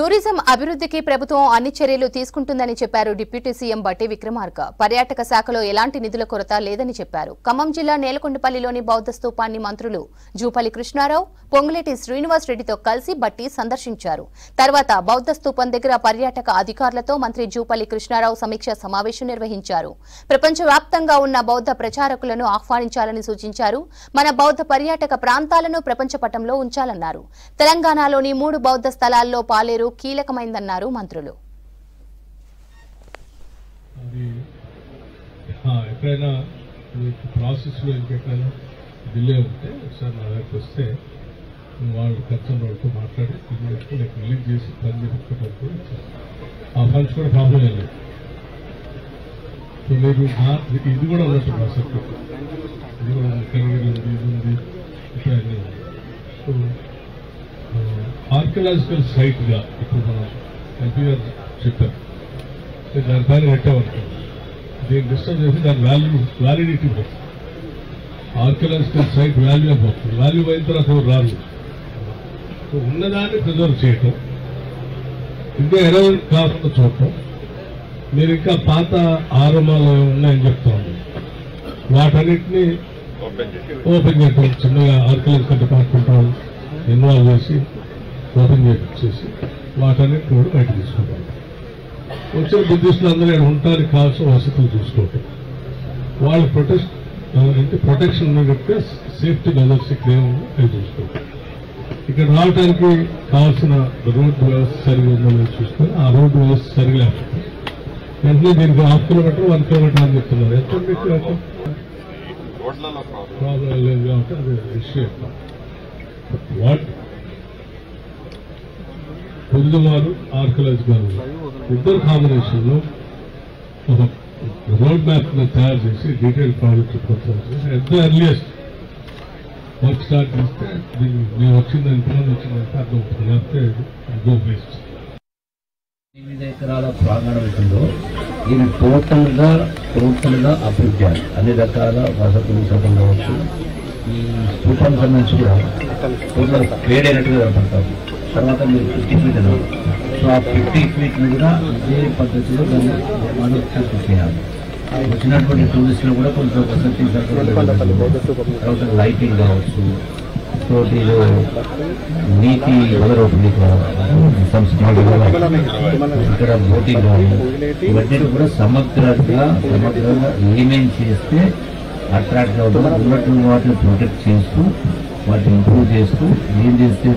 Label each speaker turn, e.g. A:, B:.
A: Tourism అభివృద్ధికి ప్రభుత్వం అన్ని చర్యలు తీసుకుంటుందని చెప్పారు డిప్యూటీ సీఎం బట్టి విక్రమార్క. పర్యాటక శాఖలో ఎలాంటి నిధుల కొరత లేదని చెప్పారు. ఖమ్మం జిల్లా నేలకొండపల్లిలోని బౌద్ధ స్తూపాన్ని మంత్రులు జూపల్లి కృష్ణారావు, పొంగులేటి శ్రీనివాస్ రెడ్డితో కలిసి బట్టి సందర్శించారు. తర్వాత బౌద్ధ స్తూపం దగ్గర పర్యాటక అధికారులతో మంత్రి జూపల్లి కృష్ణారావు సమీక్ష సమావేశం నిర్వహించారు. ప్రపంచవ్యాప్తంగా ఉన్న బౌద్ధ ప్రచారకులను ఆహ్వానించాలని సూచించారు. మన బౌద్ధ పర్యాటక ప్రాంతాలను ప్రపంచ పటంలో ఉంచాలన్నారు. తెలంగాణలోని 3 బౌద్ధ స్థలాల్లో పాలేరు కీలకమైందన్నారు మంత్రులు.
B: ఎక్కడైనా ప్రాసెస్లో ఇంకెక్కడైనా డిలే ఉంటే సార్ నా దగ్గరికి వస్తే వాళ్ళు కన్సర్న్ వాళ్ళతో మాట్లాడి నేను రిలీజ్ చేసి పని చెప్పుకోవడానికి ఆ ఫండ్స్ కూడా ప్రాబ్లం లేదు. సో మీరు ఇది కూడా ఉండొచ్చు మా సబ్జెక్ట్, ఇది కూడా కరీర్ ఉంది, ఇది ఉంది, ఇట్లా అన్నీ ఉంది. సో ఆర్కియలాజికల్ సైట్గా ఇప్పుడు మనం ఎంపీ గారు చెప్పారు, దానిపైన పెట్టామనుకో దీన్ని డిస్టర్బ్ చేసి దాని వ్యాలిడిటీ పోతుంది. ఆర్కియలాజికల్ సైట్ వాల్యూ పోతుంది. వాల్యూ అయిన తర్వాత ఎవరు రాదు. సో ఉన్నదాన్ని ప్రిజర్వ్ చేయటం, ఇంకా ఎరవల్ కాకుండా చూడటం. మీరు ఇంకా పాత ఆరంభాలు ఉన్నాయని చెప్తా ఉన్నారు, వాటన్నిటినీ ఓపెన్ చేయటం, చిన్నగా ఆర్కియలాజికల్ డిపార్ట్మెంట్ వాళ్ళు ఇన్వాల్వ్ చేసి ఓపెన్ చేసి వాటన్నిటిని కూడా బయట తీసుకుంటాం. వచ్చిన బుద్ధిస్టులు అందరూ ఉండటానికి కావాల్సిన వసతులు చూసుకోవటం, వాళ్ళ ప్రొటెక్షన్ ఉన్నట్టు సేఫ్టీ మెజర్స్ ఇక్కడ ఏమో అవి చూసుకోవటం. ఇక్కడ రావడానికి కావాల్సిన రోడ్డు వ్యవస్థ సరిగా ఉందని చూసుకొని ఆ రోడ్డు వ్యవస్థ సరిగా లేకపోతే వెంటనే దీనికి 1/2 కిలోమీటర్ 1 కిలోమీటర్ అని చెప్తున్నారు. ఎంత ప్రాబ్లం లేదు కాబట్టి అది ఇష్యూ. వాట్ పొద్దుమారు ఆర్కియలాజికల్ ఇద్దరు కాంబినేషన్లో ఒక రోడ్ మ్యాప్ తయారు చేసి డీటెయిల్ ప్రాజెక్ట్ ఎంత ఎర్లియస్ట్ వర్క్ స్టార్ట్ చేస్తే నేను వచ్చిందని ఇంతమంది వచ్చిందంటే అర్థమవుతుంది. లేకపోతే గో వేస్ట్.
C: 8 ఎకరాల ప్రాంగణం ఉంటుందో ఇది టోటల్గా అభివృద్ధి చేయాలి. అన్ని రకాల వసతులు సౌకర్యం కావచ్చు. ఈ స్తూపం సంబంధించి కూడా టోటల్ వేడైనట్టుగా కనపడతారు. తర్వాత మీరు 50 ఫీట్ అన్నారు. సో ఆ 50 ఫీట్ని కూడా ఇదే పద్ధతిలో దాన్ని నిర్మాణం చేయాలి. వచ్చినటువంటి టూరిస్టులు కూడా కొంచెం వసతి తర్వాత లైటింగ్ కావచ్చు, తోటిలో నీటి వదలవుతుంది, ఇక్కడ బోటింగ్ కానీ ఇవన్నీ కూడా సమగ్రంగా ఏమేం చేస్తే అట్రాక్ట్ అవుతుంది, ఉన్నటువంటి వాటిని ప్రొటెక్ట్ చేస్తూ వాటిని ఇంప్రూవ్ చేస్తూ ఏం చేస్తే